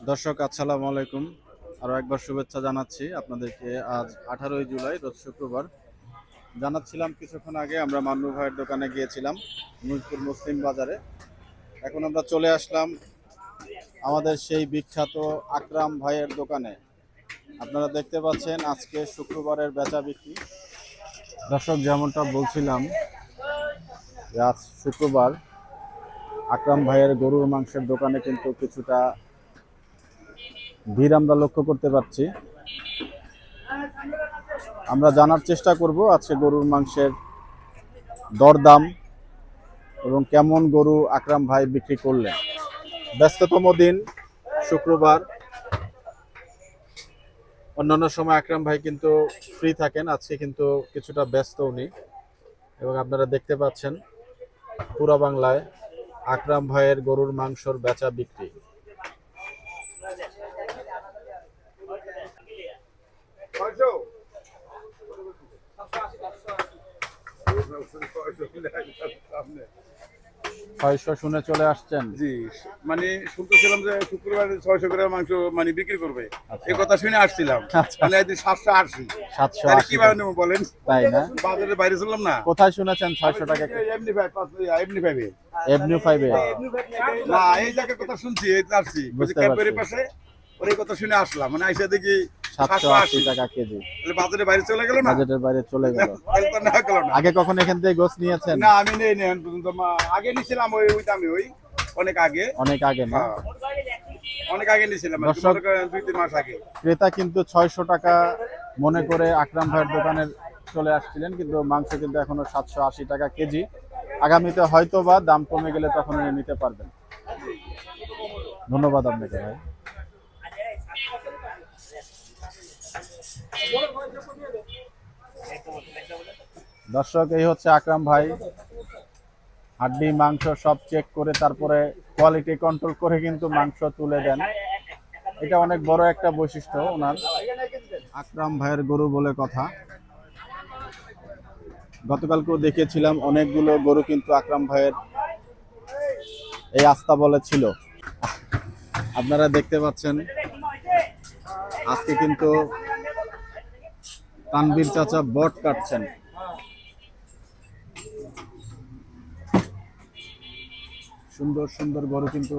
দর্শক আসসালামু আলাইকুম। আরও একবার শুভেচ্ছা জানাচ্ছি আপনাদেরকে। আজ 18ই জুলাই রোজ শুক্রবার। জানাচ্ছিলাম কিছুক্ষণ আগে আমরা মান্নু ভাইয়ের দোকানে গিয়েছিলাম মিরপুর মুসলিম বাজারে। এখন আমরা চলে আসলাম আমাদের সেই বিখ্যাত আকরাম ভাইয়ের দোকানে। আপনারা দেখতে পাচ্ছেন আজকে শুক্রবারের বেচা বিক্রি। দর্শক যেমনটা বলছিলাম যে আজ শুক্রবার আকরাম ভাইয়ের গরুর মাংসের দোকানে কিন্তু কিছুটা ভিড় আমরা লক্ষ্য করতে পারছি। আমরা জানার চেষ্টা করব আজকে গরুর মাংসের দরদাম এবং কেমন গরু আকরাম ভাই বিক্রি করলেন। ব্যস্ততম দিন শুক্রবার, অন্যান্য সময় আকরাম ভাই কিন্তু ফ্রি থাকেন, আজকে কিন্তু কিছুটা ব্যস্ত উনি। এবং আপনারা দেখতে পাচ্ছেন পুরা বাংলায় আকরাম ভাইয়ের গরুর মাংসর বেচা বিক্রি। ছয়শো শুনে চলে আসছেন? জি, মানে শুনতেছিলাম যে শুক্রবার 600 করে মাংস মানে বিক্রি করবে, এই কথা শুনে আসছিলাম। মানে আজ 780, 780 কিভাবে নেবো বলেন? তাই না? বাজারে বাইরে ছিলাম না। কোথায় শুনেছেন 600 টাকা? এমনি ভাই এমনি ভাবে এভিনিউ 5 এ? না, এই জায়গার কথা শুনছি, এই আসছি বুঝতে ক্যাম্পের পারছি। পাশে, ওই কথা শুনে আসলাম। মানে আইসা দেখি 780 টাকা কেজি। তাহলে বাজারে বাইরে চলে গেল না, বাজেটের বাইরে চলে গেল। তাহলে তো নেওয়া গেল না। আগে কখন এখান থেকে গোস নিয়েছেন? না, আমি নেই নেই এখন পর্যন্ত। আগে নিছিলাম ওই দামে, ওই অনেক আগে। অনেক আগে না? হ্যাঁ, অনেক আগে নিছিলাম, দর্শক, 2-3 মাস আগে। ক্রেতা কিন্তু 600 টাকা মনে করে আকরাম ভাইয়ের দোকানে চলে আসছিলেন, কিন্তু মাংস কিন্তু এখনো 780 টাকা কেজি। আগামীতে হয়তো বা দাম কমে গেলে তখন উনি নিতে পারবেন। ধন্যবাদ আপনাকে ভাই। দর্শক, এই হচ্ছে আকরাম ভাই। হাড্ডি মাংস সব চেক করে তারপরে কোয়ালিটি কন্ট্রোল করে কিন্তু মাংস তুলে দেন। এটা অনেক বড় একটা বৈশিষ্ট্য ওনার। আকরাম ভাইয়ের গরু বলে কথা। গতকালকেও দেখিয়েছিলাম অনেকগুলো গরু কিন্তু আকরাম ভাইয়ের এই আস্থা বলে ছিল। আপনারা দেখতে পাচ্ছেন আজকে কিন্তু তানভীর চাচা বট কাটছেন। সুন্দর সুন্দর গরু কিন্তু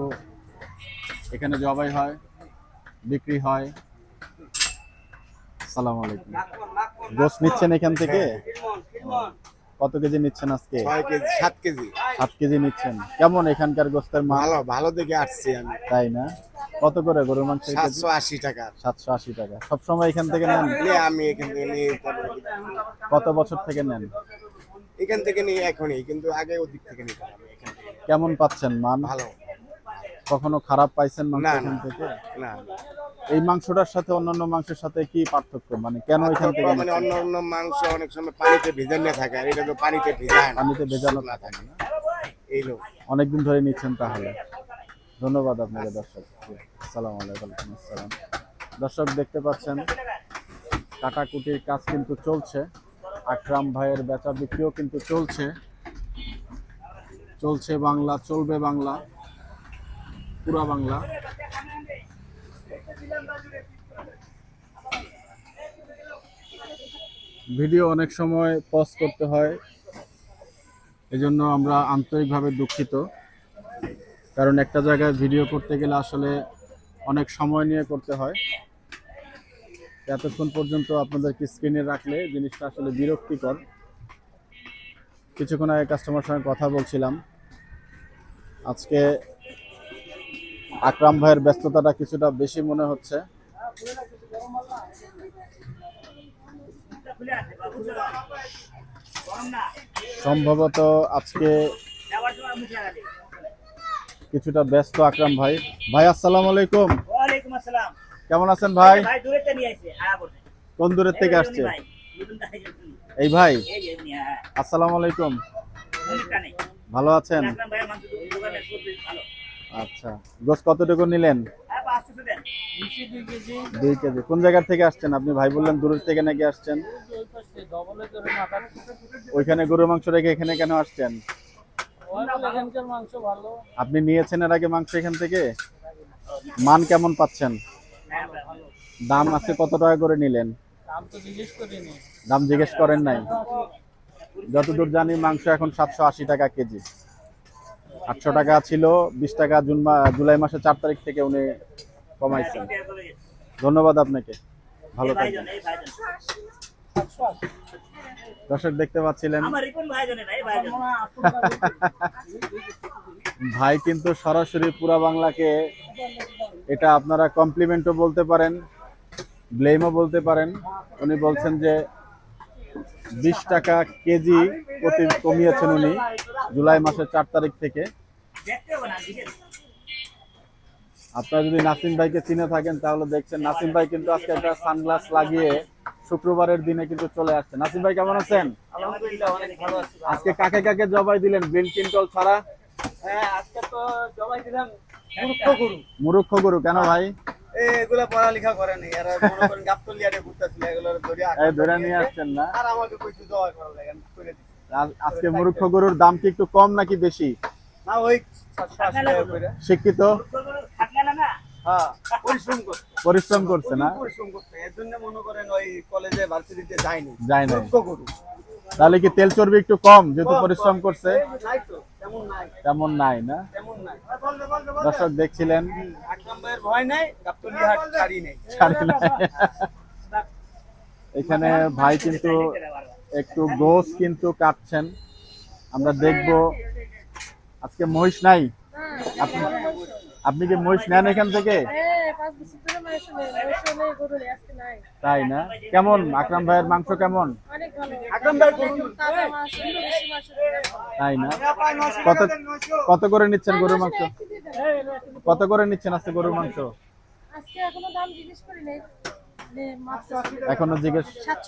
এখানে জবাই হয়, বিক্রি হয়। আসসালামু আলাইকুম। গোস নিচ্ছেন এখান থেকে? কত কেজি নিচ্ছেন আজকে? 6 কেজি 7 কেজি 7 কেজি নিচ্ছেন। কেমন এখানকার গোস্তের মান? ভালো ভালো দেখে আসছি আমি। তাই না? কত করে গরুর মাংস? 780 টাকা। 780 টাকা। সবসময় এখান থেকে নেন? আমি এখান থেকে নিয়ে কত বছর থেকে নেন? এখান থেকে নিয়ে এখনই, কিন্তু আগে ওদিক থেকে নিতাম আমি। এখান থেকে কেমন পাচ্ছেন মান? ভালো। কখনো খারাপ পাইছেন মাংস না, এখান না, থেকে? না। এই মাংসটার সাথে অন্যান্য মাংসের সাথে কি পার্থক্য, মানে কেন এখান থেকে মানে নিচ্ছেন? অন্য মাংস অনেক সময় পানিতে ভেজানো থাকে, আর এটা তো পানিতে ভেজায় না। পানিতে ভেজানো থাকে না? এই লোক অনেকদিন ধরে নিচ্ছেন তাহলে। ধন্যবাদ আপনাকে দর্শক। আসসালামু আলাইকুম। আসসালাম। দর্শক, দেখতে পাচ্ছেন কাটাকুটির কাজ কিন্তু চলছে। আকরাম ভাইয়ের বেচা বিক্রিও কিন্তু চলছে। চলছে বাংলা, চলবে বাংলা, পুরা বাংলা। ভিডিও অনেক সময় পজ করতে হয়, এজন্য আমরা আন্তরিকভাবে দুঃখিত। কারণ একটা জায়গায় ভিডিও করতে গেলে আসলে অনেক সময় নিয়ে করতে হয়। এতক্ষণ পর্যন্ত আপনাদেরকে স্ক্রিনে রাখলে জিনিসটা আসলে বিরক্তিকর। কিছুক্ষণ আগে কাস্টমার সঙ্গে কথা বলছিলাম। আজকে আকরাম ভাইয়ের ব্যস্ততাটা কিছুটা বেশি মনে হচ্ছে। সম্ভবত আজকে কিছুটা ব্যস্ত আকরাম ভাই। ভাই আসসালামু আলাইকুম। ওয়ালাইকুম আসসালাম। কেমন আছেন ভাই? ভাই দূরে থেকে নিয়ে আইছে বলতে। কোন দূরের থেকে আসছে? ভাই এই ভাই, এই যে হ্যাঁ, আসসালামু আলাইকুম। অনেকটা নেই। ভালো আছেন? রাখলাম ভাই মাংস দোকানে করবে ভালো। আচ্ছা, গোস কতটুকু নিলেন? হ্যাঁ 500 দেন। 2 কেজি 2 কেজি। কোন জায়গা থেকে আসছেন আপনি? ভাই বললেন দূরের থেকে নাকি আসছেন? ওই পাশে ডবলে করে মাথা। ওইখানে গরুর মাংস রেখে এখানে কেন আসছেন? ওই এখানকার মাংস ভালো। আপনি নিয়েছেন এর আগে মাংস এখান থেকে? মান কেমন পাচ্ছেন? হ্যাঁ, ভালো। দাম আজকে কত টাকা করে নিলেন? দাম তো জিজ্ঞেস করিনি। দাম জিজ্ঞেস করেন নাই? যতদূর জানি মাংস এখন 780 টাকা কেজি। 800 টাকা ছিল, 20 টাকা জুলাই মাসের 4 তারিখ থেকে উনি কমাইছেন। ধন্যবাদ আপনাকে, ভালো থাকবেন। দর্শক দেখতে পাচ্ছিলেন আমার রিপন ভাইজনে নাই ভাইজন। ভাই কিন্তু সরাসরি পুরা বাংলাকে এটা আপনারা কমপ্লিমেন্টও বলতে পারেন, ব্লেমও বলতে পারেন। উনি বলছেন যে 20 টাকা কেজি প্রতি কমিয়েছেন উনি জুলাই মাসের 4 তারিখ থেকে। দেখতে হবে না জিজ্ঞেস। আপনারা যদি নাসিম ভাইকে চিনে থাকেন তাহলে দেখছেন নাসিম ভাই কিন্তু আজকে একটা সানগ্লাস লাগিয়ে শুক্রবারের দিনে কিন্তু চলে আসছে। নাসিম ভাই কেমন আছেন? আলহামদুলিল্লাহ অনেক ভালো আছি। আজকে কাকে কাকে জবাই দিলেন বিল কিন্টল ছাড়া? হ্যাঁ আজকে তো জবাই দিলাম মুক্ত গরু। মুরুক্ষ গরু কেন ভাই? এগুলা পড়ালেখা করে নাই, এরা মনে করেন গাবতলিয়ারে ঘুরতেছিল, এগুলো ধরে এই ধরে নিয়ে আসছেন না? আর আমাকে কইছে জয় করা লাগে, আমি করে দিছি। আজকে মুরুক্ষ গরুর দাম কি একটু কম নাকি বেশি? না ওই 780 টাকা করে। শিক্ষিত থাকলে না না হ্যাঁ, পরিশ্রম করতে, পরিশ্রম করছে না? পরিশ্রম করতে, এর জন্য মনে করেন ওই কলেজে ভার্সিটিতে যায়নি, যায় নাই। মুক্ত গরু। তাহলে কি তেল চর্বি একটু কম যেহেতু পরিশ্রম করছে? নাই তো, তেমন নাই, তেমন নাই না? তেমন নাই। দর্শক দেখছিলেন আকরাম ভাইয়ের ভয় নাই, গাবতলি হাট ছাড়ি নেই। ছাড়ি নাই। এখানে ভাই কিন্তু একটু গোস কিন্তু কাটছেন, আমরা দেখব। আজকে মহিষ নাই? আপনি আপনি কি মহিষ নেন এখান থেকে? তাই না? কেমন আকরাম ভাইয়ের মাংস কেমন? আকরাম ভাইয়ের গরু তাই না? কত কত করে নিচ্ছেন গরুর মাংস? কত করে নিচ্ছেন আজকে গরুর মাংস? এখনো জিজ্ঞেস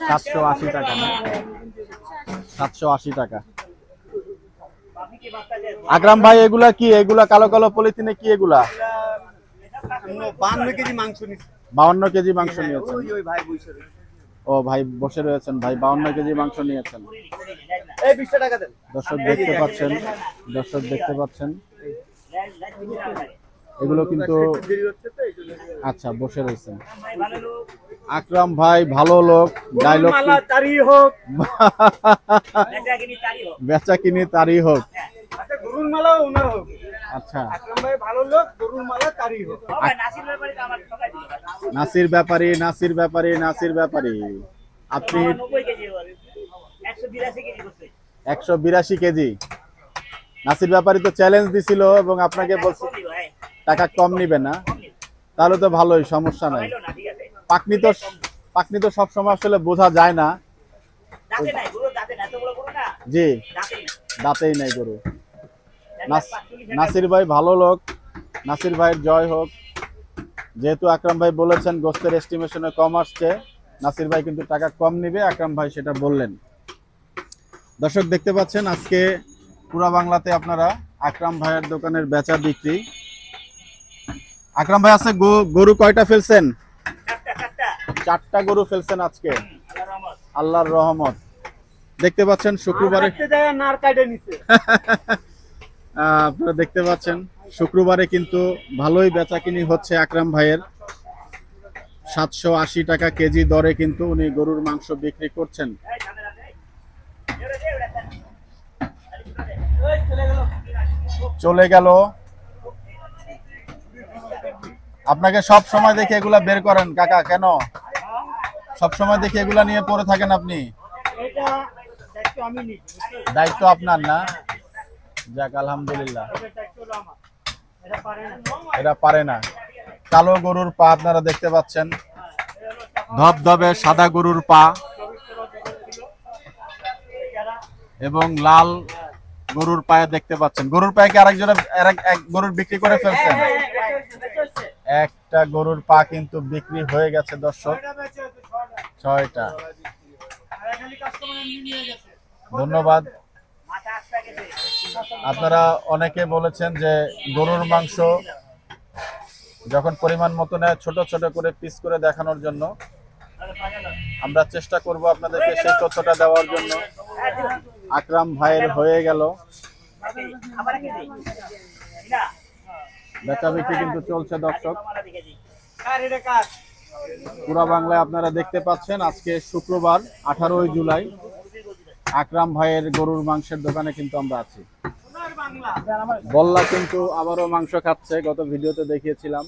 780 টাকা না? 780 টাকা। আকরাম ভাই এগুলা কি? এগুলা কালো কালো পলিথিনে কি এগুলা? 52 কেজি মাংস নিচ্ছে। 52 কেজি মাংস নিয়েছেন? ওই ওই ভাই বসে রয়েছে। ও ভাই বসে রয়েছেন, ভাই 52 কেজি মাংস নিয়েছেন। এই 20 টাকা দেন। দর্শক দেখতে পাচ্ছেন, দর্শক দেখতে পাচ্ছেন এগুলো কিন্তু। দেরি হচ্ছে তো এই জন্য। আচ্ছা বসে রয়েছেন। আকরাম ভাই ভালো লোক, ডায়লগ মালা তারি হোক, বেচা কিনি তারই হোক। আচ্ছা গরুর মালা ওনার হোক। আচ্ছা আকরাম ভাই ভালো লোক, গরুর মালা তারি হোক। নাসির ব্যাপারী, নাসির ব্যাপারী, নাসির ব্যাপারী, আপনি 182 কেজি। নাসির ব্যাপারী তো চ্যালেঞ্জ দিছিল এবং আপনাকে বলছে টাকা কম নিবে না, তাহলে তো ভালোই, সমস্যা নাই। পাকনি তো সবসময় আসলে বোঝা যায় না। জি, দাঁতেই নাই গরু। নাসির ভাই ভালো লোক, নাসির ভাইয়ের জয় হোক। যেহেতু আকরাম ভাই বলেছেন গোস্তের এস্টিমেশনে কম আসছে, নাসির ভাই কিন্তু টাকা কম নিবে, আকরাম ভাই সেটা বললেন। দর্শক দেখতে পাচ্ছেন আজকে পুরা বাংলাতে আপনারা আকরাম ভাইয়ের দোকানের বেচা বিক্রি। আকরাম ভাই আছে গরু কয়টা ফেলছেন? 4টা গরু ফেলছেন আজকে, আল্লাহর রহমত। দেখতে পাচ্ছেন শুক্রবারে আপনারা দেখতে পাচ্ছেন শুক্রবারে কিন্তু ভালোই বেচাকিনি হচ্ছে আকরাম ভাইয়ের। 780 টাকা কেজি দরে কিন্তু উনি গরুর মাংস বিক্রি করছেন। চলে গেল। আপনাকে সব সময় দেখে এগুলা বের করেন কাকা, কেন সব সময় দেখে এগুলা নিয়ে পড়ে থাকেন আপনি? দায়িত্ব আপনার না? যাক আলহামদুলিল্লাহ। এরা পারে না। কালো গরুর পা আপনারা দেখতে পাচ্ছেন, ধবধবে সাদা গরুর পা এবং লাল গরুর পায়ে দেখতে পাচ্ছেন। গরুর পায়ে কি আরেকজনে এক গরুর বিক্রি করে ফেলছেন? একটা গরুর পা কিন্তু বিক্রি হয়ে গেছে দর্শক, 6টা। ধন্যবাদ। আপনারা অনেকে বলেছেন যে গরুর মাংস যখন পরিমাণ মতো নেয় ছোট ছোট করে পিস করে দেখানোর জন্য। আমরা চেষ্টা করব আপনাদেরকে সেই তথ্যটা দেওয়ার জন্য। আকরাম ভাইয়ের হয়ে গেল। বেচা বিক্রি কিন্তু চলছে দর্শক। মালা দেখেছি কার এটা কার পুরা বাংলায় আপনারা দেখতে পাচ্ছেন আজকে শুক্রবার 18 জুলাই আকরাম ভাইয়ের গরুর মাংসের দোকানে কিন্তু আমরা আছি। সোনার বাংলা বল্লা কিন্তু আবারও মাংস খাচ্ছে, গত ভিডিওতে দেখিয়েছিলাম।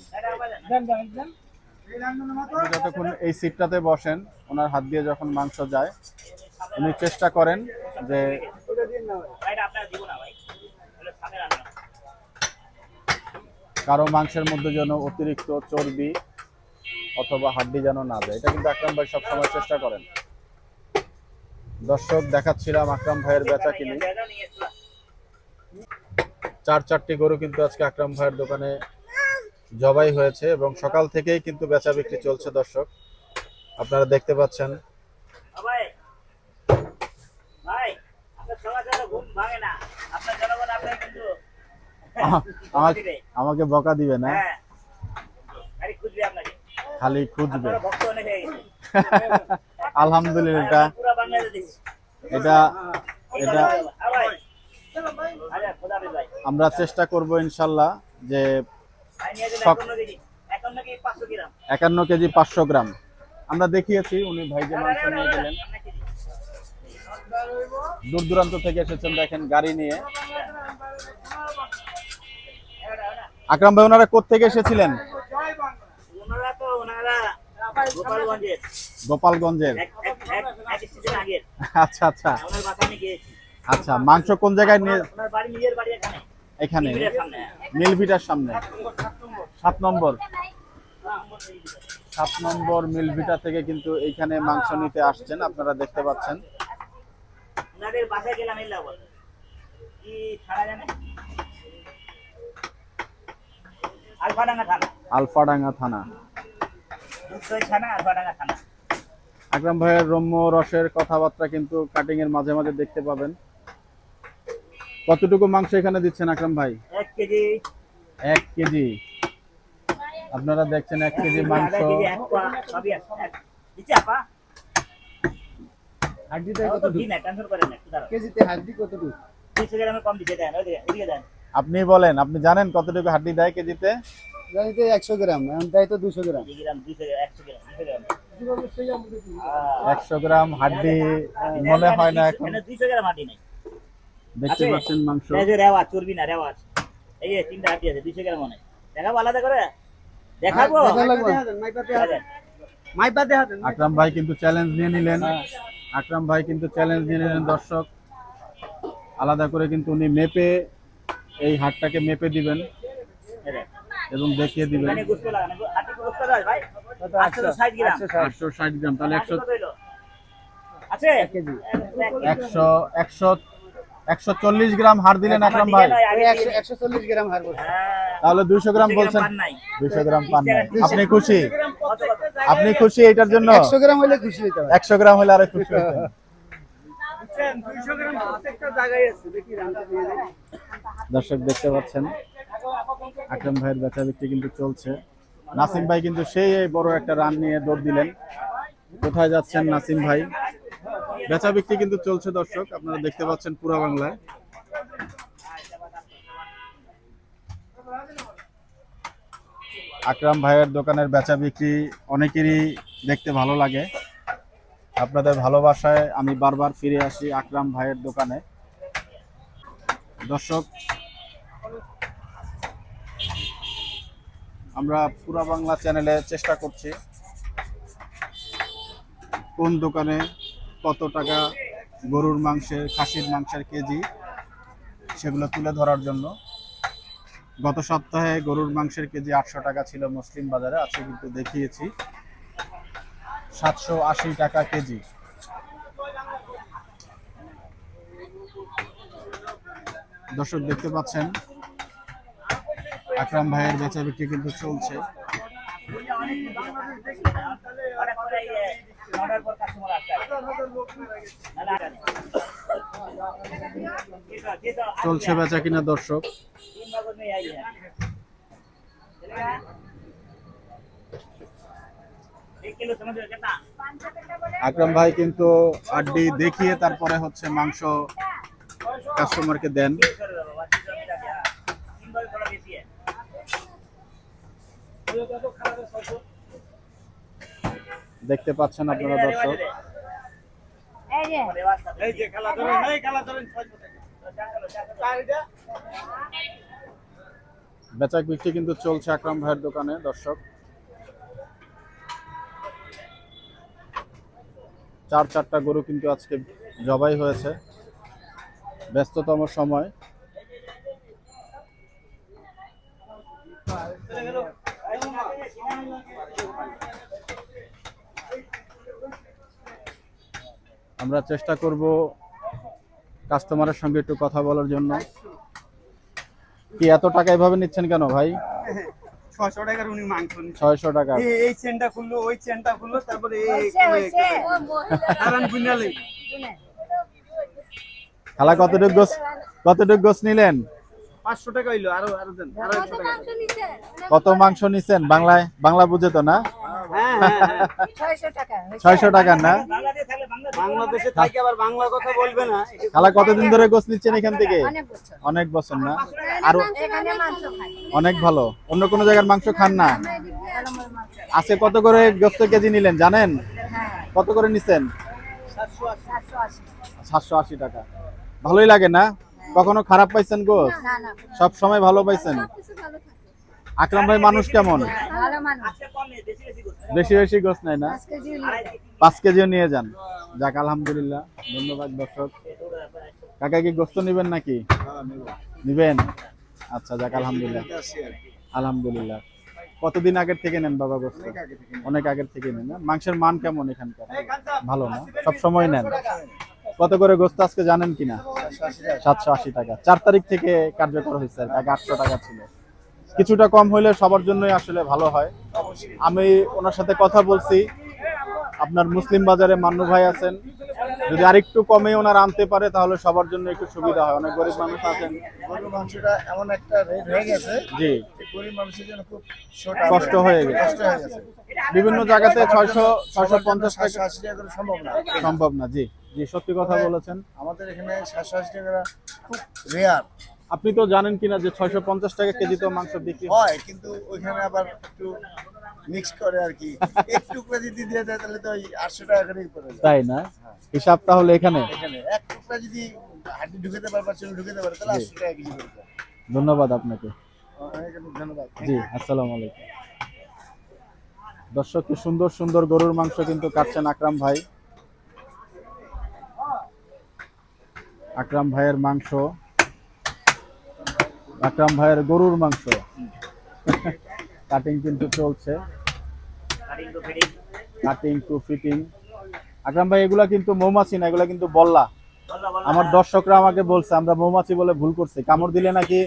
উনি যতক্ষণ এই সিটটাতে বসেন, ওনার হাত দিয়ে যখন মাংস যায়, উনি চেষ্টা করেন যে ভাইটা আপনার দিব না ভাই হলো সামনে রান্না কারো মাংসের মধ্যে যেন অতিরিক্ত চর্বি অথবা হাড্ডি যেন না যায়, এটা কিন্তু আকরাম ভাই সবসময় চেষ্টা করেন। দর্শক দেখাচ্ছিলাম আকরাম ভাইয়ের বেচা কিনি। 4টি গরু কিন্তু আজকে আকরাম ভাইয়ের দোকানে জবাই হয়েছে এবং সকাল থেকেই কিন্তু বেচা বিক্রি চলছে দর্শক, আপনারা দেখতে পাচ্ছেন। ভাই ভাই আপনার সবার সাথে ঘুম ভাঙে না, আপনার জনগণ আপনার কিন্তু আমাকে বকা দিবে না, হ্যাঁ আরে খুঁজবে আপনাকে খালি খুঁজবে। আপনার ভক্ত অনেক হয়ে গেছে আলহামদুলিল্লাহ, এটা পুরো বাংলাদেশে দিচ্ছি এটা এটা ভাই আরে খোদা হাফেজ ভাই আমরা চেষ্টা করব ইনশাল্লাহ যে ভাই নিয়ে যান সব- এখন নাকি 500 গ্রাম 51 কেজি 500 গ্রাম আমরা দেখিয়েছি। উনি ভাই যে মাংস নিয়ে গেলেন, দূর দূরান্ত থেকে এসেছেন দেখেন গাড়ি নিয়ে। আকরাম ভাই ওনারা কোত্থেকে এসেছিলেন? ওনারা গোপালগঞ্জের গোপালগঞ্জের। এক সিজন আগের আচ্ছা আচ্ছা ওনার বাসা আমি গিয়েছি আচ্ছা, মাংস কোন জায়গায় নিয়ে? ওনার বাড়ি নিজের বাড়ি এখানে এখানে মিলের সামনে মিলভিটার সামনে 7 নম্বর 7 নম্বর মিলভিটা থেকে কিন্তু এইখানে মাংস নিতে আসছেন, আপনারা দেখতে পাচ্ছেন। ওনাদের বাসায় গেলাম এই লাভ কি থানা জানে আলফাডাঙ্গা থানা আলফাডাঙ্গা থানা। দুধসই থানা আলফাডাঙ্গা থানা আকরাম ভাইয়ের রম্য রসের কথাবার্তা কিন্তু কাটিং এর মাঝে মাঝে দেখতে পাবেন। কতটুকু মাংস এখানে দিচ্ছেন আকরাম ভাই? 1 কেজি 1 কেজি। আপনারা দেখছেন 1 কেজি মাংস। আধা কেজি এক পা সবই আছে দিচ্ছি আপা হাড্ডিটা কত কত দিন না টেনশন করেন না একটু দাঁড়াও কেজিতে হাড্ডি কতটুকু? 30 গ্রামে কম দিতে দেন ওইদিকে দেন আপনি বলেন, আপনি জানেন কতটুকু হাড্ডি দেয় কেজিতে? জানি তো 100 গ্রাম, এখন তাই তো 200 গ্রাম। 2 গ্রাম 200 100 গ্রাম 200 গ্রাম 100 গ্রাম হাড্ডি মনে হয় না এখন। মানে 200 গ্রাম হাঁটি নাই দেখতে আছে? পাচ্ছেন মাংস। এই যে রেওয়া চর্বি না রেওয়া আছে। এই যে 3টা হাঁটি আছে 200 গ্রাম মনে দেখাবো আলাদা করে দেখাবো দেখা লাগবে। মাইপাতে হাতেন। আকরাম ভাই কিন্তু চ্যালেঞ্জ নিয়ে নিলেন। আকরাম ভাই কিন্তু চ্যালেঞ্জ নিয়ে নিলেন দর্শক, আলাদা করে কিন্তু উনি মেপে এই হাটটাকে মেপে দিবেন এবং দেখিয়ে দিবেন। মানে গুস্ত লাগানো হাঁটি গুস্ত দাও ভাই 860 গ্রাম 860 গ্রাম, তাহলে 100 কত হইলো আছে কেজি। 140 গ্রাম হাড় দিলেন আকরাম ভাই, 140 গ্রাম হার করছে। তাহলে 200 গ্রাম বলছেন। 200 গ্রাম পান নাই, আপনি খুশি? আপনি খুশি এটার জন্য? 100 গ্রাম হলে খুশি হইতে হবে। 100 গ্রাম হলে আরো খুশি হতেন। 200 গ্রাম প্রত্যেকটা জায়গায় আছে দেখি দর্শক দেখতে পাচ্ছেন আকরাম ভাইয়ের বেচা বিক্রি কিন্তু চলছে। নাসিম ভাই কিন্তু সেই বড় একটা রান নিয়ে দৌড় দিলেন। কোথায় যাচ্ছেন নাসিম ভাই? বেচা বিক্রি কিন্তু চলছে দর্শক, আপনারা দেখতে পাচ্ছেন পুরো বাংলায়। আকরাম ভাইয়ের দোকানের বেচা বিক্রি অনেকেরই দেখতে ভালো লাগে। আপনাদের ভালোবাসায় আমি বারবার ফিরে আসি আকরাম ভাইয়ের দোকানে। দর্শক আমরা পুরা বাংলা চ্যানেলে চেষ্টা করছি কোন দোকানে কত টাকা গরুর মাংসের খাসির মাংসের কেজি সেগুলো তুলে ধরার জন্য। গত সপ্তাহে গরুর মাংসের কেজি 800 টাকা ছিল মুসলিম বাজারে, আজকে কিন্তু দেখিয়েছি 780 টাকা কেজি। দর্শক দেখতে পাচ্ছেন আকরাম ভাইয়ের বেচা বিক্রি কিন্তু চলছে। চলছে বেচা কিনা দর্শক। আকরাম ভাই কিন্তু হাড্ডি দেখিয়ে তারপরে হচ্ছে মাংস কাস্টমারকে দেন। দেখতে পাচ্ছেন আপনারা দর্শক, এই যে খেলা ধরেন, এই খেলা ধরেন 600 টাকা। বেচা বিক্রি কিন্তু চলছে আকরাম ভাইয়ের দোকানে দর্শক। চারটা গরু কিন্তু আজকে জবাই হয়েছে, ব্যস্ততম সময়। আমরা চেষ্টা করব কাস্টমারের সঙ্গে একটু কথা বলার জন্য। কি এত টাকা এভাবে নিচ্ছেন কেন ভাই? 600 টাকার উনি মাংস 600 টাকা। এই চেনটা খুললো, ওই চেনটা খুললো, তারপরে এই কারণ বুঝালে খালা কতটুক গোস নিলেন? 500 টাকা হইলো, আরো দেন, আরো 100 টাকা। কত মাংস নিছেন? বাংলা বুঝে তো না? হ্যাঁ হ্যাঁ 600 টাকা না? বাংলাদেশে থাকি আবার বাংলা কথা বলবে না। খালা কতদিন ধরে গোস নিচ্ছেন এখান থেকে? অনেক বছর না? আর অনেক ভালো। অন্য কোনো জায়গার মাংস খান না? আজকে কত করে গোস্ত কেজি নিলেন জানেন? কত করে নিছেন? 780 টাকা। ভালোই লাগে না? কখনো খারাপ পাইছেন গোস? সব সময় ভালো পাইছেন? আকরাম ভাই মানুষ কেমন? বেশি বেশি গোস নাই না? 5 কেজিও নিয়ে যান। যাক আলহামদুলিল্লাহ, ধন্যবাদ দর্শক। কাকা কি গোস্ত নিবেন নাকি? নিবেন? আচ্ছা যাক আলহামদুলিল্লাহ, আলহামদুলিল্লাহ। কতদিন আগের থেকে নেন বাবা গোস্ত? অনেক আগের থেকে নেন না? মাংসের মান কেমন এখানকার? ভালো না? সব সময় নেন? কত করে গোস্ত আজকে জানেন কিনা? 780 টাকা। 4 তারিখ থেকে কার্যকর হয়েছে, আগে 800 টাকা ছিল। কিছুটা কম হইলে সবার জন্যই আসলে ভালো হয়। আমি ওনার সাথে কথা বলছি, আপনার মুসলিম বাজারে মান্নু ভাই আছেন, যদি আরেকটু কমে ওনার আনতে পারে তাহলে সবার জন্য একটু সুবিধা হয়। অনেক গরিব মানুষ আছেন, গরুর মাংসটা এমন একটা রেট হয়ে গেছে, জি গরিব মানুষের জন্য খুব কষ্ট হয়ে গেছে। বিভিন্ন জায়গাতে 650 টাকা 780 টাকা করে সম্ভব না। সম্ভব না। জি জি, সত্যি কথা বলেছেন। আমাদের এখানে 780 টাকা খুব রেয়ার আপনি তো জানেন কিনা যে 650 টাকা কেজি তো মাংস বিক্রি হয়। হয়, কিন্তু ওইখানে আবার একটু মিক্স করে আর কি। একটু করে যদি দিয়ে দেয় তাহলে তো ওই 800 টাকা করেই পড়ে যায়। তাই না? হিসাব তাহলে এখানে। এখানে এক টুকরা যদি হাড্ডি ঢুকাতে পারে বা চুল ঢুকাতে পারে তাহলে 800 টাকা কেজি পড়ে যায়। ধন্যবাদ আপনাকে। অনেক অনেক ধন্যবাদ। জি, আসসালামু আলাইকুম। দর্শক, কি সুন্দর সুন্দর গরুর মাংস কিন্তু কাটছেন আকরাম ভাই। আকরাম ভাইয়ের মাংস, আকরাম ভাইয়ের গরুর মাংস কাটিং কিন্তু চলছে, কাটিং টু ফিটিং। আকরাম ভাই এগুলা কিন্তু মৌমাছি না, এগুলা কিন্তু বল্লা। আমার দর্শকরা আমাকে বলছে আমরা মৌমাছি বলে ভুল করছি, কামড় দিলে নাকি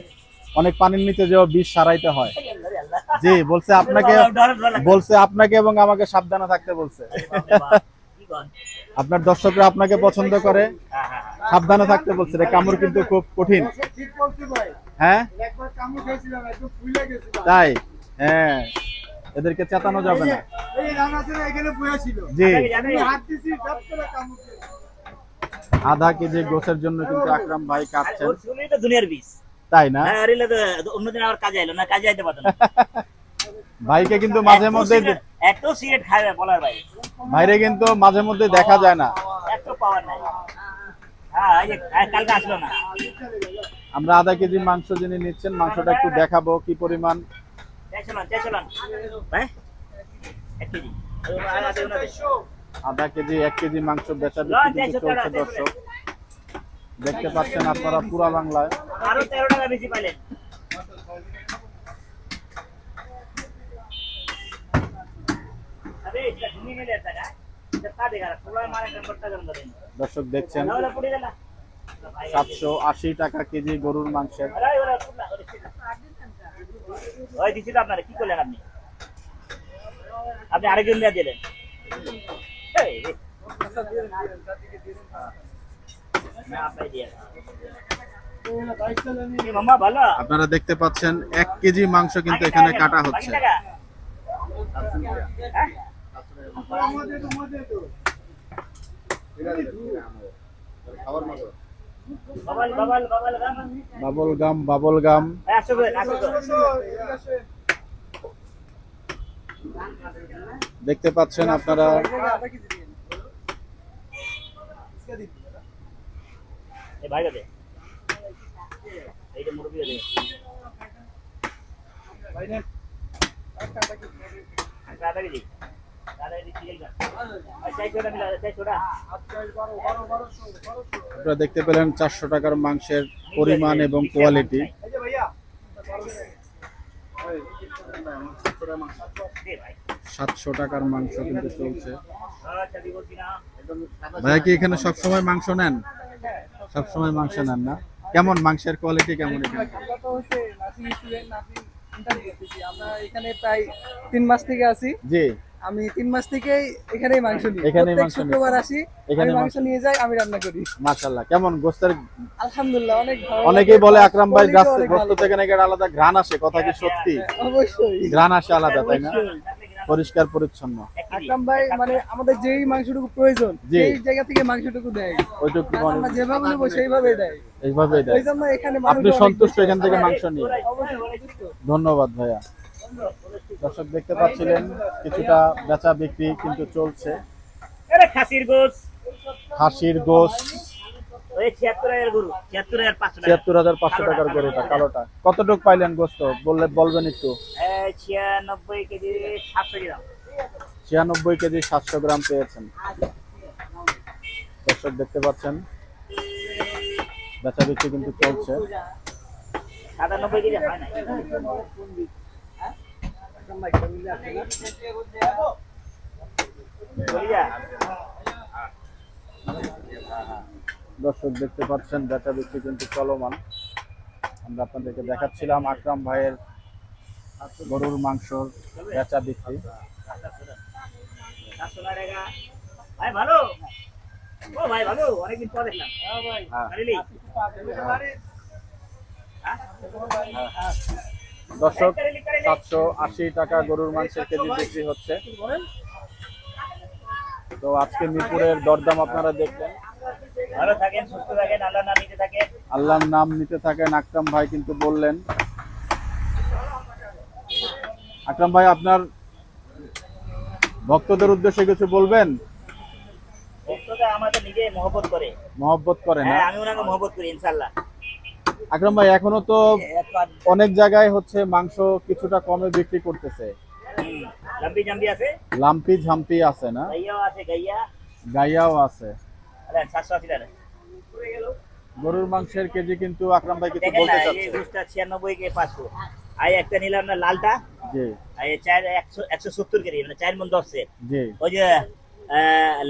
অনেক পানির নিচে যে বিষ সারাইতে হয়। জি, বলছে আপনাকে এবং আমাকে সাবধানে থাকতে বলছে। আপনার দর্শকরা আপনাকে পছন্দ করে, সাবধানে থাকতে বলছে। কামড় কিন্তু খুব কঠিন। ঠিক বলছি ভাই, হ্যাঁ একবার কামড় খেয়েছিলাম, একদম ফুলে গেছিল। তাই? হ্যাঁ, এদেরকে চেতানো যাবে না। এই রানাসের এখানে বসে ছিল, জি, আমি হাত দিছি ডাব করে কামড় খেয়েছে। আধা কেজি গোছের জন্য কিন্তু আকরাম ভাই কাটছেন। তো দুনিয়ার বিষ, তাই না? হ্যাঁ, আরিলে তো অন্যদিন আবার কাজে এলো না, কাজে আইতে পারতো না। ভাইকে কিন্তু মাঝে মধ্যে এত সিগারেট খাবে বলার ভাই, ভাইরে কিন্তু মাঝে মধ্যে দেখা যায় না। এত পাওয়ার নাই। হ্যাঁ, এই যে কালকে আসলো না। আমরা আধা কেজি মাংস যিনি নিচ্ছেন, মাংসটা একটু দেখাবো কি পরিমাণ। চাইছিলাম ভাই 1 কেজি। আধা কেজি 1 কেজি মাংস বেচা বিক্রি কিন্তু চলছে দর্শক, দেখতে পাচ্ছেন আপনারা পুরা বাংলায়। আরো 13 টাকা বেশি পাইলেন। আরে এটা ধুনি মেলে টাকা, এটা কাটে গেল, পুরো মারে করতে গেল। দর্শক দেখছেন ওরা পড়ে গেল 780 টাকা কেজি গরুর মাংসের। ওই দিছিল আপনারা, কি করলেন আপনি? আপনি আরেকজন দিয়ে দিলেন। মামা ভালো। আপনারা দেখতে পাচ্ছেন 1 কেজি মাংস কিন্তু এখানে কাটা হচ্ছে। Bubble gum, bubble gum. দেখতে পাচ্ছেন আপনারা এই ভাইটা দে এইটা মুরগি দে দাদা কি দাদা কি চিকেন का अच्छा छोटा मिला अच्छा छोटा আপনারা দেখতে পেলেন 400 টাকার মাংসের পরিমাণ এবং কোয়ালিটি। दे भाई 700 টাকার মাংস কিন্তু চলছে। अच्छा दी बोलती ना ভাইয়া কি এখানে সব সময় মাংস নেন? সব সময় মাংস নেন না? কেমন মাংসের কোয়ালিটি কেমন এখানে? আমরা তো হচ্ছে নাসি স্টুডেন্ট নাসি ইন্টার্ন করতেছি। আমরা এখানে প্রায় 3 মাস থেকে আছি। জি, আমি 3 মাস থেকেই এখানেই মাংস নিই। এখানেই প্রত্যেক মাংস নিই। শুক্রবার আসি, এখানে আমি মাংস নিয়ে যাই, আমি রান্না করি। মাশাআল্লাহ। কেমন গোস্তের? আলহামদুলিল্লাহ অনেক ভালো। অনেকেই বলে আকরাম ভাই quality অনেক গোস্ত ভালো। থেকে নাকি একটা আলাদা ঘ্রাণ আসে, কথা কি সত্যি? অবশ্যই। ঘ্রাণ আসে আলাদা, তাই না? পরিষ্কার পরিচ্ছন্ন আকরাম ভাই মানে আমাদের যেই মাংসটুকু প্রয়োজন জি। সেই জায়গা থেকে মাংসটুকু দেয়। ওইটুকু আর আমরা যেভাবে নেবো সেইভাবেই দেয়। এইভাবেই দেয়। ওই জন্য এখানে মানুষ আপনি অনেক সন্তুষ্ট বেশি। এখান থেকে মাংস নিয়ে? অবশ্যই সন্তুষ্ট। ধন্যবাদ ভাইয়া। দর্শক দেখতে পাচ্ছিলেন কিছুটা বেচা বিক্রি কিন্তু চলছে। अरे खासिर गोस খাসির গোস্ত ওই 76,000 গরু 76,500 টাকা ৭৬,৫০০ টাকার গরুটা কালোটা। কতটুক পাইলেন গোস্ত বলবেন একটু? 96 কেজি 700 গ্রাম 96 কেজি 700 গ্রাম পেয়েছেন। দর্শক দেখতে পাচ্ছেন বেচা বিক্রি কিন্তু চলছে। 97 কেজি হয় না বলিয়া দর্শক দেখতে পাচ্ছেন বেচা বিক্রি কিন্তু চলমান। আমরা আপনাদেরকে দেখাচ্ছিলাম আকরাম ভাইয়ের গরুর মাংসর বেচা বিক্রি। 700 টাকা ভাই ভালো ও ভাই ভালো অনেকদিন পর দেখলাম ভাই হ্যাঁ। আরেলি দর্শক 780 টাকা গরুর মাংসের কেজি বিক্রি হচ্ছে। তো আজকে মিরপুরের দরদাম আপনারা দেখলেন। ভালো থাকেন সুস্থ থাকেন আল্লাহর নাম নিতে থাকেন আল্লাহর নাম নিতে থাকেন। আকরাম ভাই কিন্তু বললেন। আকরাম ভাই আপনার ভক্তদের উদ্দেশ্যে কিছু বলবেন? ভক্তরা আমাদের নিজে মহব্বত করে মহব্বত করেন না? হ্যাঁ আমি ওনাকে মহব্বত করি ইনশাআল্লাহ আকরাম ভাই এখনো তো অনেক জায়গায় হচ্ছে মাংস কিছুটা কমে বিক্রি করতেছে। লম্বি জাম্বি আছে লাম্পি ঝাম্পি আছে না? গাইয়াও আছে গাইয়া গাইয়াও আছে। আরে 780 টাকা গরুর মাংসের কেজি কিন্তু আকরাম ভাই কিছু দেখেন বলতে না এই চাচ্ছে। গুষ্টা 96 কে 500 আই একটা নিলাম না লালটা জি আই 170 কেজি মানে 4 মণ 10 এর জি। ওই যে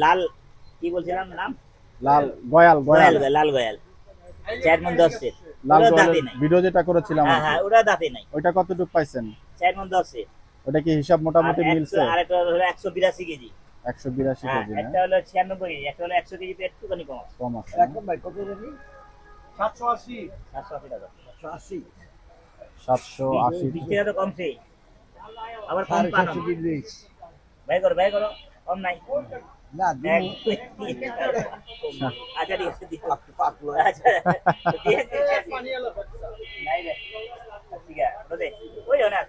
লাল কি বলছিলাম নাম লাল গয়াল গয়াল লাল গয়াল 4 মণ 10 এর লাল ওরা দাঁতে গয়ালের নাই ভিডিও যেটা করেছিলাম হ্যাঁ হ্যাঁ ওরা দাঁতে নাই ওইটা কতটুকু পাইছেন? 4 মণ 10 এর ওটা কি হিসাব মোটামুটি মিলছে? আর একটা হলো 182 কেজি 182 হ্যাঁ কেজি না? একটা হলো 96 কেজি একটা হলো 100 কেজিতে একটুখানি কম আছে কম আছে। আকরাম ভাই কত জানি 780 780 টাকা 780 780 20 টাকা তো কমছে আবার কম পান ভাই করো কম নাই না এক, দুই, তিন, চার, পাঁচ। আচ্ছা ঠিক আছে দিও। আচ্ছা দিয়ে দে, নাই রে ঠিক আছে বলে ওই না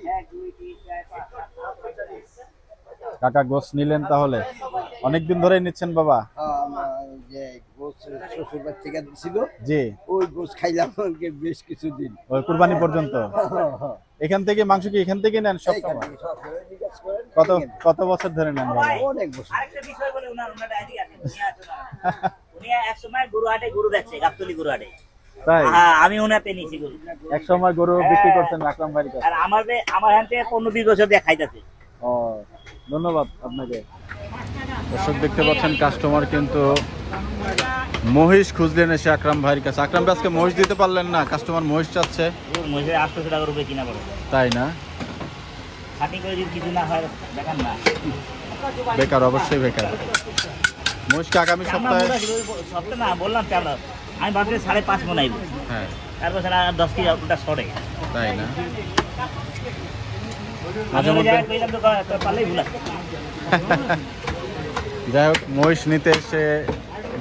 1 2 3 4 5 কাকা গোস নিলেন তাহলে? অনেকদিন ধরেই নিচ্ছেন বাবা? যে গোস শ্বশুর বাড়ি থেকে দিছিল জি ওই গোস খাইলাম আজকে বেশ কিছুদিন। ওই কুরবানি পর্যন্ত। এখান থেকে মাংস কি এখান থেকে নেন সব সময়? কত কত বছর ধরে নেন বাবা? অনেক বছর। আরেকটা বিষয় বলে ওনার আইডি আছে উনি আছে না উনি এক সময় গরু হাটে গরু বেচছে গাবতলী গরু হাটে তাই হ্যাঁ আমি ওনাতে নিছি গরু এক সময় গরু বিক্রি করতেন আকরাম ভাইয়ের কাছে। আর আমার হাতে 15-20 বছর দিয়ে খাইতেছে ও ধন্যবাদ আপনাকে। দর্শক দেখতে পাচ্ছেন কাস্টমার কিন্তু মহিষ খুঁজলেন এসে আকরাম ভাইয়ের কাছে। আকরাম ভাই আজকে মহিষ দিতে পারলেন না, কাস্টমার মহিষ চাচ্ছে। মহিষের 800 টাকা রুপে কিনা পড়ে তাই না? খাটি করে যদি কিছু না হয় দেখেন না বেকার, অবশ্যই বেকার। মহিষকে আগামী সপ্তাহে সপ্তাহ না বললাম কি আমরা আমি ভাবছি 5.5 মণ আইব হ্যাঁ তারপর সেটা 10 কেজি ওটা সরে তাই না? মাঝে মাঝে মধ্যে কইলাম তো পারলেই ভুল আছে যাই হোক মহিষ নিতে এসে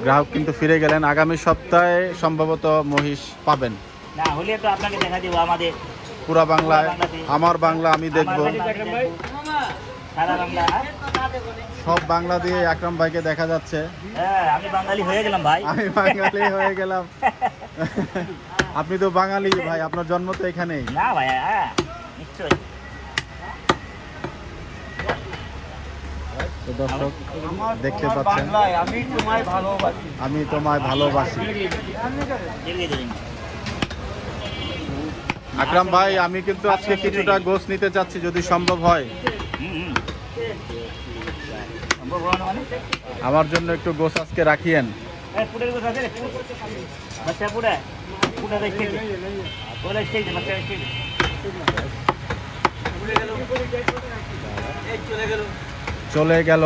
গ্রাহক কিন্তু ফিরে গেলেন। আগামী সপ্তাহে সম্ভবত মহিষ পাবেন। না হলে তো আপনাকে দেখা দিব আমাদের পুরা বাংলায় আমার বাংলা আমি দেখব, সারা বাংলা। সব বাংলা দিয়ে আকরাম ভাইকে দেখা যাচ্ছে। হ্যাঁ, আমি বাঙালি হয়ে গেলাম ভাই। আমি বাঙালি হয়ে গেলাম। আপনি তো বাঙালি ভাই, আপনার জন্ম তো এখানেই। না ভাই, হ্যাঁ নিশ্চয়ই। তো দর্শক দেখতে পাচ্ছেন, আমি তোমায় ভালোবাসি। আমি তোমায় ভালোবাসি। আকরাম ভাই, আমি কিন্তু আজকে কিছুটা গোশ নিতে চাচ্ছি যদি সম্ভব হয়। আমার জন্য একটু গোশ আজকে রাখিয়েন। চলে গেল।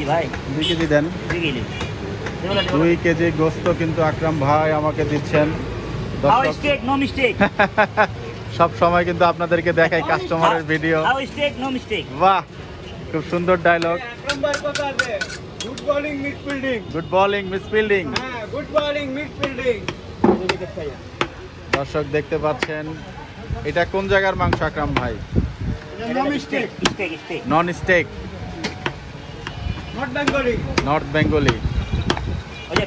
ভাই 2 কেজি দেন। 2 কেজি গোস্ত কিন্তু আকরাম ভাই আমাকে দিচ্ছেন। সব সময় কিন্তু আপনাদেরকে দেখাই কাস্টমারের ভিডিও। বাহ, খুব সুন্দর dialogue. Good bowling mid fielding. Good bowling miss fielding. হ্যাঁ, গুড বলিং মিড ফিল্ডিং। দর্শক দেখতে পাচ্ছেন, এটা কোন জায়গার মাংস আকরাম ভাই? Non stake, not Bengali. North Bengali.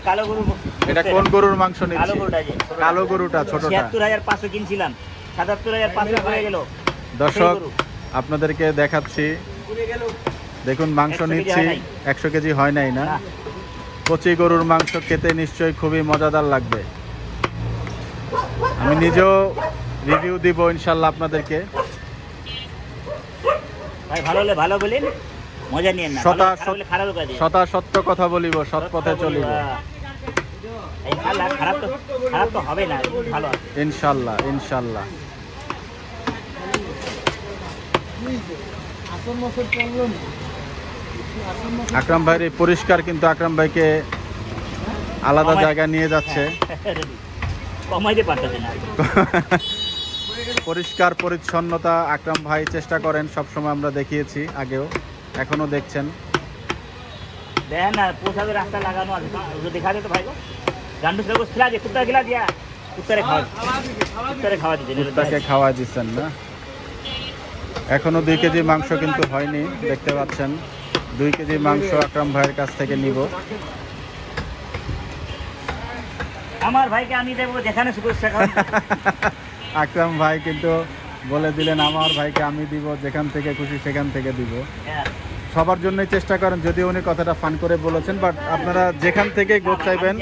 কালো গরু। এটা কোন গরুর মাংস কালো নিচ্ছি? গরুটা যে কালো গরুটা, ছোটটা। ৭৬,৫০০ কিনছিলাম, ৭৭,৫০০ হয়ে গেল। দর্শক আপনাদেরকে দেখাচ্ছি, দেখুন মাংস 100 কেজি নিচ্ছি। হয় নাই। 100 কেজি হয় নাই না? না। কচি গরুর মাংস খেতে নিশ্চয়ই খুবই মজাদার লাগবে। আমি নিজেও রিভিউ দিব ইনশাল্লাহ আপনাদেরকে। ভাই ভালো হলে ভালো বলেন, মজা নিয়েন না। সতা ভালো হলে খারাপ কাজে। সতা সত্য কথা বলিব, সৎ পথে চলিব খারাপ তো হবে না, ভালো আছে। ইনশাল্লাহ, ইনশাল্লাহ। আকরাম ভাইয়ের এই পরিষ্কার কিন্তু আকরাম ভাইকে আলাদা জায়গায় নিয়ে যাচ্ছে। কমাইতে পারতেছে না। পরিষ্কার পরিচ্ছন্নতা আকরাম ভাই চেষ্টা করেন সবসময়, আমরা দেখিয়েছি আগেও, এখনো দেখছেন। দেখেন না, পোশাকে রাস্তা লাগানো আছে, দেখা যেত ভাই গো। গান্ডু সরগোস খেলা দিয়ে, কুত্তা খেলা দিয়া, কুত্তারে খাওয়া দিচ্ছেন। কুত্তাকে খাওয়া দিচ্ছেন না? এখনো 2 কেজি মাংস কিন্তু হয়নি, দেখতে পাচ্ছেন। 2 কেজি মাংস আকরাম ভাইয়ের কাছ থেকে নিব। আমার ভাইকে আমি দেবো যেখানে শুভেচ্ছা খাওয়া। আকরাম ভাই কিন্তু বলে দিলেন, আমার ভাইকে আমি দিব, যেখান থেকে খুশি সেখান থেকে দিব। সবার জন্যই চেষ্টা করেন, যদিও উনি কথাটা ফান করে বলেছেন, বাট আপনারা যেখান থেকে গোছ চাইবেন,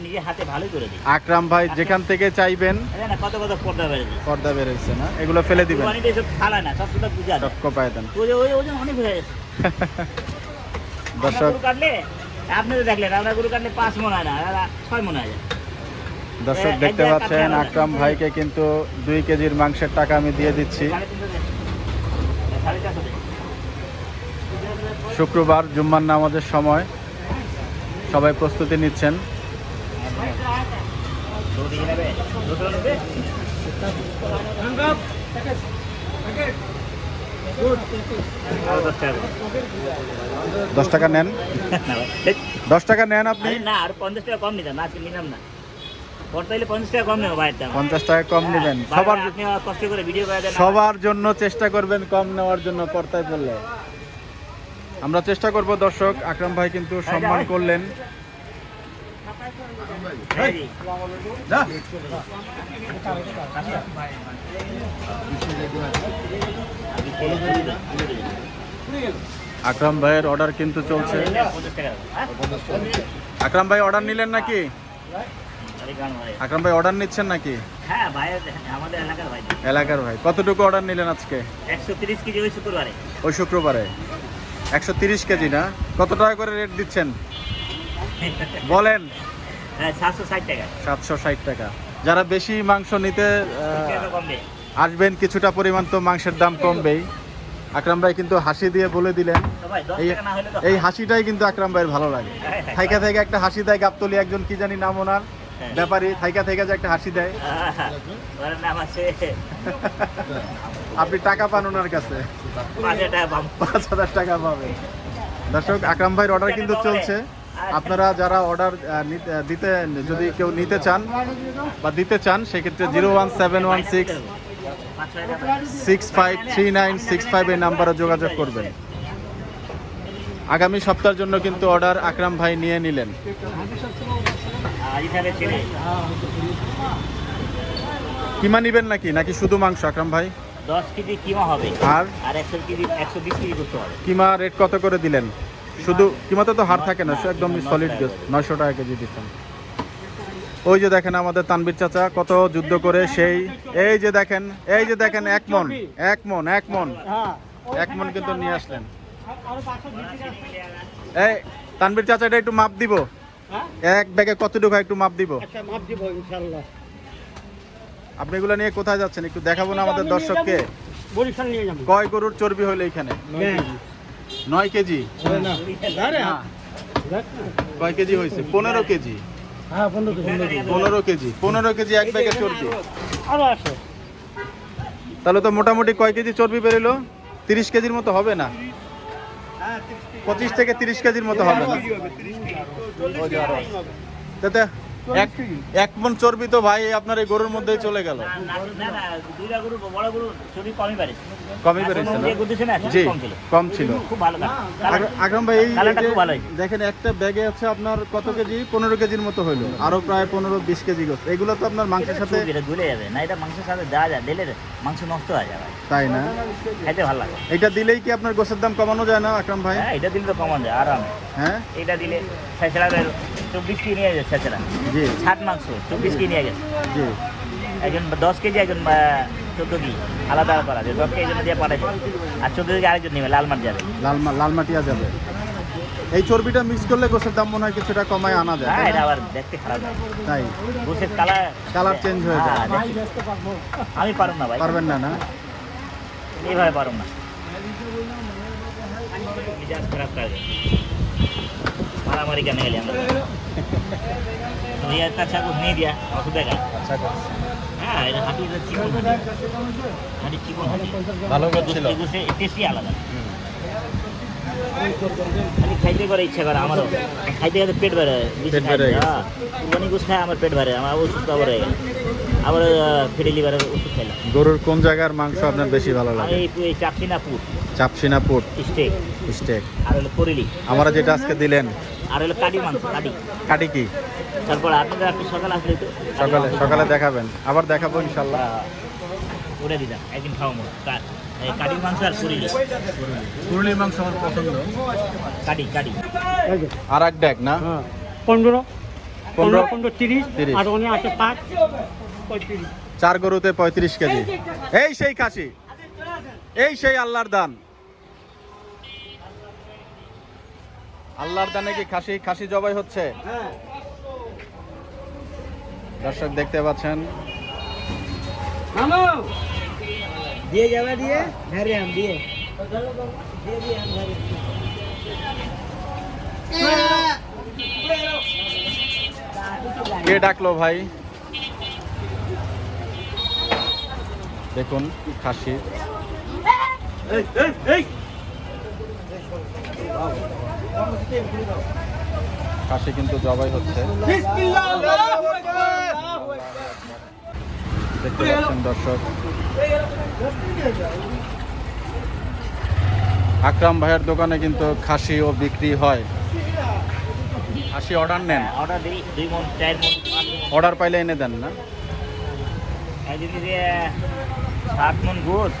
নিজের হাতে ভালোই করে দিই। আকরাম ভাই যেখান থেকে চাইবেন। কত কত পর্দা বেড়েছে, পর্দা বেড়েছে না? এগুলো ফেলে দিবেন, ফালায় না, সবটা বুঝা দেয়। টক্ক পায় দেন। ওজন অনেক হয়ে গেছে। দর্শক, গরু কাটলে আপনি তো দেখলেন, আমরা গরু কাটলে 5 মণ হয় না, 6 মণ হয় যায়। দর্শক দেখতে পাচ্ছেন, আকরাম ভাইকে কিন্তু 2 কেজির মাংসের টাকা আমি দিয়ে দিচ্ছি। শুক্রবার জুম্মার নামাজের সময় সবাই প্রস্তুতি নিচ্ছেন। $10 নেন, 10 টাকা নেন আপনি। না, আর 50 টাকা কম নিতাম না, আজকে নিলাম না। পড়তাইলে 50 টাকা কম নেবো ভাইয়ের দাম। 50 টাকা কম নেবেন। সবার আপনি কষ্ট করে ভিডিও করে দেন। সবার জন্য চেষ্টা করবেন কম নেওয়ার জন্য, পর্তায় বললে আমরা চেষ্টা করব। দর্শক, আকরাম ভাই কিন্তু সম্মান করলেন। আকরাম ভাইয়ের অর্ডার কিন্তু চলছে। আকরাম ভাই অর্ডার নিলেন নাকি? আকরাম ভাই অর্ডার নিচ্ছেন নাকি? হ্যাঁ ভাই, আমাদের এলাকার ভাই। এলাকার ভাই। কতটুকু অর্ডার নিলেন আজকে? 130 কেজি ওই শুক্রবারে। ওই শুক্রবারে 130 কেজি না? কত টাকা করে রেট দিচ্ছেন বলেন? 760 টাকা। 760 টাকা। যারা বেশি মাংস নিতে আসবেন, কিছুটা পরিমাণ তো মাংসের দাম কমবেই। আকরাম ভাই কিন্তু হাসি দিয়ে বলে দিলেন, এই হাসিটাই কিন্তু আকরাম ভাইয়ের ভালো লাগে। থাইকা থেকে একটা হাসি দেয় গাবতলি একজন, কি জানি নাম ওনার, ব্যাপারী, থাইকা থেকে যে একটা হাসি দেয়। আপনি টাকা পান ওনার কাছে, 5,000 টাকা 5,000 টাকা পাবেন। দর্শক আকরাম ভাইয়ের অর্ডার কিন্তু চলছে। আপনারা যারা অর্ডার দিতে যদি কেউ নিতে চান বা দিতে চান সেক্ষেত্রে 01716653965 এই নাম্বারে যোগাযোগ করবেন। আগামী সপ্তাহের জন্য কিন্তু অর্ডার আকরাম ভাই নিয়ে নিলেন। কিমা নিবেন নাকি শুধু মাংস আকরাম ভাই? 10 কেজি কিমা হবে আর 100 কেজি 120 কেজি করতে হবে। কিমা রেট কত করে দিলেন? শুধু কিমাতে তো হাড় থাকে না, একদম সলিড গোস 900 টাকা কেজি দিচ্ছেন। ওই যে দেখেন আমাদের তানবীর চাচা কত যুদ্ধ করে সেই এই যে দেখেন এক মন কিন্তু নিয়ে আসলেন। এই তানবীর চাচা এটা একটু মাপ দিব, এক ব্যাগে কতটুকু একটু মাপ দিব? আপনি এগুলো নিয়ে কোথায় যাচ্ছেন একটু দেখাবো না আমাদের দর্শককে? কয় গরুর চর্বি হইলো এখানে? 9 কেজি। কয় কেজি হয়েছে? 15 কেজি। 15 কেজি এক ব্যাগে চর্বি। তাহলে তো মোটামুটি কয় কেজি চর্বি বেরোলো? 30 কেজির মতো হবে না? 25 থেকে 30 কেজির মতো হবে না? তাতে এক মন চর্বি তো ভাই আপনার এই গরুর মধ্যেই চলে গেল। কমই বেড়েছে না? জি কম ছিল। আকরাম ভাই দেখেন একটা ব্যাগে আছে আপনার কত কেজি? 15 কেজির মতো হইলো, আরো প্রায় 15-20 কেজি গোস। এগুলো তো আপনার মাংসের সাথে গলে যাবে না, এটা মাংসের সাথে দেওয়া যায়, দিলে মাংস নষ্ট হয়ে যাবে। তাই না? খাইতে ভালো লাগে। এটা দিলেই কি আপনার গোসের দাম কমানো যায় না আকরাম ভাই? হ্যাঁ এটা দিলে তো কমানো যায় আরামে। হ্যাঁ এটা দিলে ছেঁচড়া 24 কেজি নিয়ে গেছে, ছেঁচড়া জি ছাট মাংস 24 কেজি নিয়ে গেছে। জি একজন 10 কেজি, একজন 14 কেজি আলাদা করা যায়। 10 কেজি দিয়ে পাঠাবে আর 14 কেজি আরেকজন নেবে, লালমাট যাবে, লালমাটিয়া যাবে। এই চর্বিটা মিক্স করলে গোসের দাম মনে হয় কিছুটা কমায় আনা যায়। হ্যাঁ এটা আবার দেখতে খারাপ লাগে, তাই গোসের কালার চেঞ্জ হয়ে যায়। আমি পারব না ভাই। পারবেন না? এইভাবে পারব না, মিজাজ খারাপ লাগে। মারামারি কেন গেলে আমরা भैया इतना अच्छा कुछ नहीं दिया, অসুবিধা का। হ্যাঁ এটা হাঁটি চিকন হাঁটি চিকন ভালো ছিল, টেস্টই আলাদা। খালি খাইতে করে ইচ্ছা করে আমারও, খাইতে খাইতে পেট ভরে। কুরবানি গোস খায় আমার পেট ভরে, আমার ওষুধ কভার হয়ে গেল। আবার ফেটে লিভারের ওষুধ খাইলাম। গরুর কোন জায়গার মাংস আপনার বেশি ভালো লাগে? এই চাপসিনাপুর স্টেক আর হলো পরিলি আমরা যেটা আজকে দিলেন, আর হলো কাটি মাংস। কাটি কি? তারপর আপনাদের একটু সকালে আসলে তো সকালে দেখাবেন, আবার দেখাবো ইনশাল্লাহ। ওটা দিলাম একদিন খাওয়াবো কাটির মাংস আর পুরুলির মাংস আমার পছন্দ। কাটি আর এক ডেক না? 15 15 30 30 আর ওনে আছে 5 35। 4 গরুতে 35 কেজি। এই সেই খাসি, এই সেই আল্লাহর দান। আল্লাহর দানে কি খাসি জবাই হচ্ছে? দর্শক দেখতে পাচ্ছেন। দিয়ে যাবে দিয়ে ঘরে আম দিয়ে কে ডাকলো ভাই? দেখুন খাসি, খাসি কিন্তু জবাই হচ্ছে, দেখতে পাচ্ছেন দর্শক। আকরাম ভাইয়ের দোকানে কিন্তু খাসিও বিক্রি হয়। খাসি অর্ডার নেন? অর্ডার দিই 2 মণ 4 মণ 5 মণ অর্ডার পাইলে এনে দেন না? একদিন 7 মণ গোস,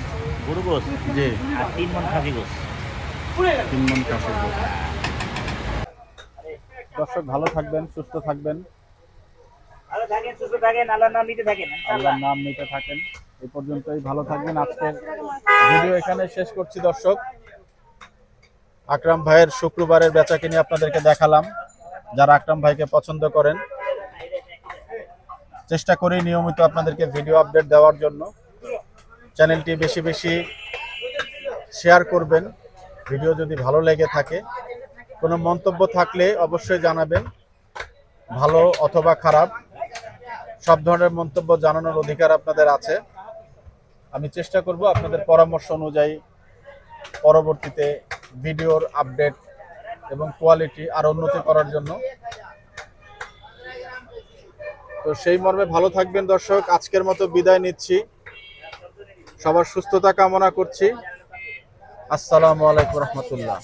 গরু গোস, জি, আর 3 মণ খাসি গোস। 3 মণ খাসি গোস। দর্শক ভালো থাকবেন, সুস্থ থাকবেন, ভালো থাকেন, সুস্থ থাকেন, আল্লাহর নাম নিতে থাকেন, আল্লাহর নাম নিতে থাকেন। এই পর্যন্তই, ভালো থাকবেন। আজকের ভিডিও এখানে শেষ করছি দর্শক। আকরাম ভাইয়ের শুক্রবারের বেচাকিনি আপনাদেরকে দেখালাম। যারা আকরাম ভাইকে পছন্দ করেন, চেষ্টা করি নিয়মিত আপনাদেরকে ভিডিও আপডেট দেওয়ার জন্য। চ্যানেলটি বেশি বেশি শেয়ার করবেন। ভিডিও যদি ভালো লেগে থাকে, কোনো মন্তব্য থাকলে অবশ্যই জানাবেন, ভালো অথবা খারাপ সব ধরনের মন্তব্য জানানোর অধিকার আপনাদের আছে। আমি চেষ্টা করব আপনাদের পরামর্শ অনুযায়ী পরবর্তীতে ভিডিওর আপডেট এবং কোয়ালিটি আরো উন্নতি করার জন্য। তো সেই মর্মে ভালো থাকবেন দর্শক, আজকের মতো বিদায় নিচ্ছি, সবার সুস্থতা কামনা করছি। আসসালামু আলাইকুম রহমতুল্লাহ।